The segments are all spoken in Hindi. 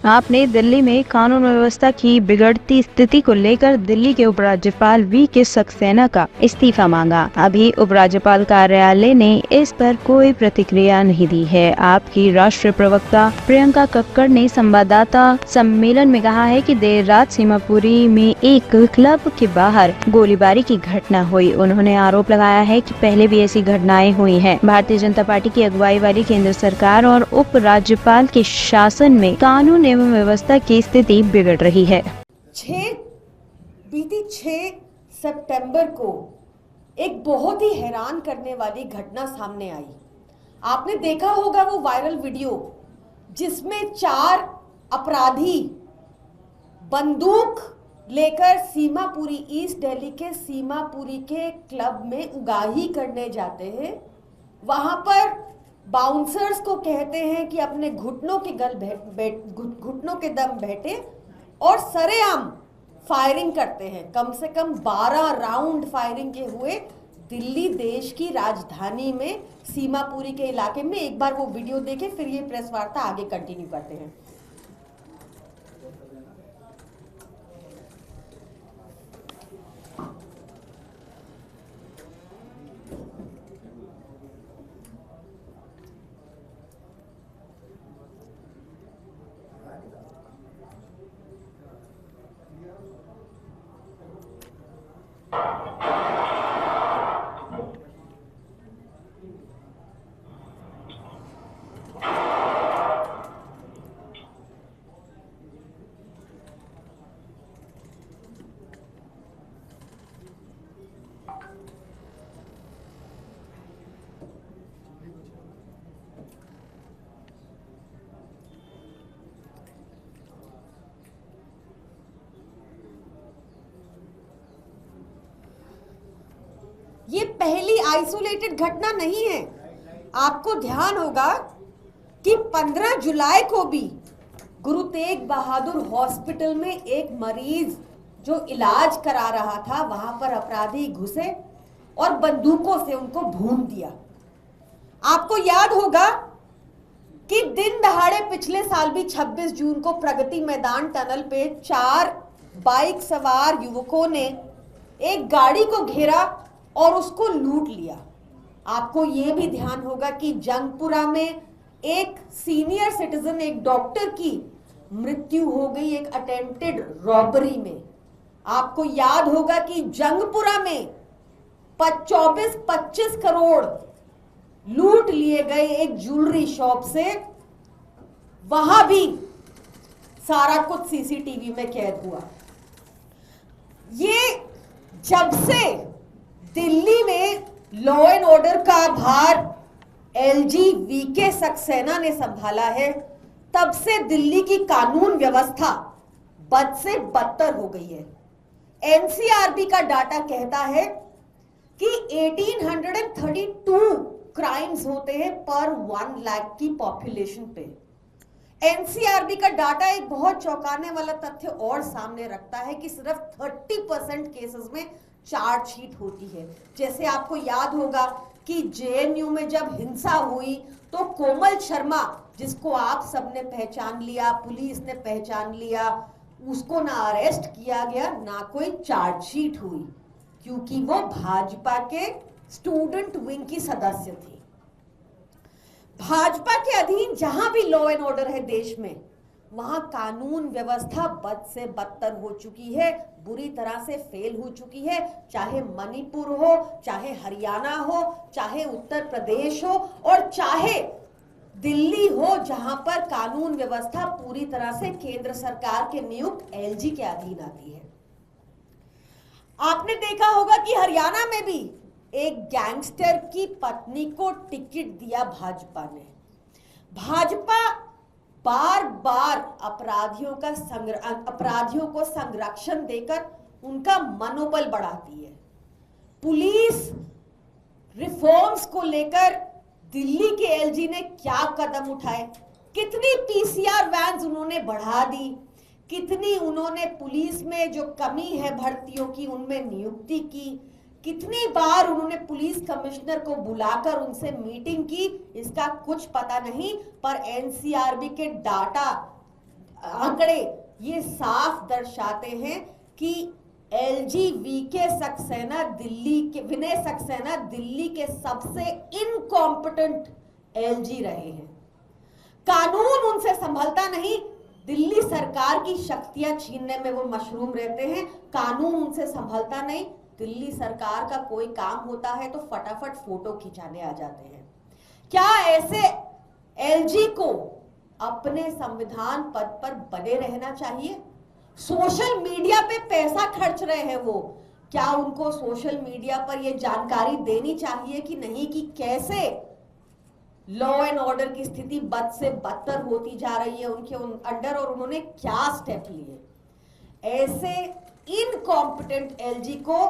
आपने दिल्ली में कानून व्यवस्था की बिगड़ती स्थिति को लेकर दिल्ली के उपराज्यपाल वी.के. सक्सेना का इस्तीफा मांगा। अभी उपराज्यपाल कार्यालय ने इस पर कोई प्रतिक्रिया नहीं दी है। आपकी राष्ट्रीय प्रवक्ता प्रियंका कक्कड़ ने संवाददाता सम्मेलन में कहा है कि देर रात सीमापुरी में एक क्लब के बाहर गोलीबारी की घटना हुई। उन्होंने आरोप लगाया है कि पहले भी ऐसी घटनाएं हुई हैं। भारतीय जनता पार्टी की अगुवाई वाली केंद्र सरकार और उपराज्यपाल के शासन में कानून एवं व्यवस्था की स्थिति बिगड़ रही है। बीती 6 सितंबर को एक बहुत ही हैरान करने वाली घटना सामने आई। आपने देखा होगा वो वायरल वीडियो जिसमें 4 अपराधी बंदूक लेकर सीमापुरी ईस्ट दिल्ली के सीमापुरी के क्लब में उगाही करने जाते हैं। वहां पर बाउंसर्स को कहते हैं कि अपने घुटनों के दम बैठे और सरेआम फायरिंग करते हैं। कम से कम 12 राउंड फायरिंग के हुए दिल्ली देश की राजधानी में सीमापुरी के इलाके में। एक बार वो वीडियो देखें, फिर ये प्रेस वार्ता आगे कंटिन्यू करते हैं। ये पहली आइसोलेटेड घटना नहीं है। आपको ध्यान होगा कि 15 जुलाई को भी गुरु तेग बहादुर हॉस्पिटल में एक मरीज जो इलाज करा रहा था, वहां पर अपराधी घुसे और बंदूकों से उनको भून दिया। आपको याद होगा कि दिन दहाड़े पिछले साल भी 26 जून को प्रगति मैदान टनल पे 4 बाइक सवार युवकों ने एक गाड़ी को घेरा और उसको लूट लिया। आपको यह भी ध्यान होगा कि जंगपुरा में एक सीनियर सिटीजन, एक डॉक्टर की मृत्यु हो गई एक अटेम्प्टेड रॉबरी में। आपको याद होगा कि जंगपुरा में 24-25 करोड़ लूट लिए गए एक ज्वेलरी शॉप से। वहां भी सारा कुछ सीसीटीवी में कैद हुआ। ये जब से दिल्ली में लॉ एंड ऑर्डर का भार एलजी वी.के. सक्सेना ने संभाला है, तब से दिल्ली की कानून व्यवस्था बद से बदतर हो गई है। एनसीआरबी का डाटा कहता है कि 1832 क्राइम्स होते हैं पर 1 लाख की पॉपुलेशन पे। एनसीआरबी का डाटा एक बहुत चौंकाने वाला तथ्य और सामने रखता है कि सिर्फ 30% केसेस में चार्जशीट होती है। जैसे आपको याद होगा कि जेएनयू में जब हिंसा हुई तो कोमल शर्मा, जिसको आप सबने पहचान लिया, पुलिस ने पहचान लिया, उसको ना अरेस्ट किया गया ना कोई चार्जशीट हुई, क्योंकि वो भाजपा के स्टूडेंट विंग की सदस्य थी। भाजपा के अधीन जहां भी लॉ एंड ऑर्डर है देश में, वहां कानून व्यवस्था बद से बदतर हो चुकी है, बुरी तरह से फेल हो चुकी है। चाहे मणिपुर हो, चाहे हरियाणा हो, चाहे उत्तर प्रदेश हो और चाहे दिल्ली हो, जहां पर कानून व्यवस्था पूरी तरह से केंद्र सरकार के नियुक्त एलजी के अधीन आती है। आपने देखा होगा कि हरियाणा में भी एक गैंगस्टर की पत्नी को टिकट दिया भाजपा ने। भाजपा बार बार अपराधियों को संरक्षण देकर उनका मनोबल बढ़ाती है। पुलिस रिफॉर्म्स को लेकर दिल्ली के एलजी ने क्या कदम उठाए, कितनी पीसीआर वैन्स उन्होंने बढ़ा दी, कितनी उन्होंने पुलिस में जो कमी है भर्तियों की उनमें नियुक्ति की, कितनी बार उन्होंने पुलिस कमिश्नर को बुलाकर उनसे मीटिंग की, इसका कुछ पता नहीं। पर एनसीआरबी के डाटा आंकड़े ये साफ दर्शाते हैं कि एलजी वीके सक्सेना दिल्ली के विनय सक्सेना दिल्ली के सबसे इनकॉम्पिटेंट एलजी रहे हैं। कानून उनसे संभलता नहीं, दिल्ली सरकार की शक्तियां छीनने में वो मशरूम रहते हैं। कानून उनसे संभलता नहीं, दिल्ली सरकार का कोई काम होता है तो फटाफट फोटो खिंचाने आ जाते हैं। क्या ऐसे एलजी को अपने संविधान पद पर बने रहना चाहिए? सोशल मीडिया पे पैसा खर्च रहे हैं वो, क्या उनको सोशल मीडिया पर ये जानकारी देनी चाहिए कि नहीं कि कैसे लॉ एंड ऑर्डर की स्थिति बद से बदतर होती जा रही है उनके अंडर और उन्होंने क्या स्टेप लिए? ऐसे इनकॉम्पिटेंट एलजी को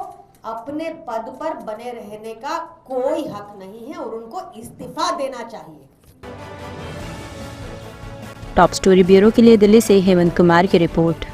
अपने पद पर बने रहने का कोई हक नहीं है और उनको इस्तीफा देना चाहिए। टॉप स्टोरी ब्यूरो के लिए दिल्ली से हेमंत कुमार की रिपोर्ट।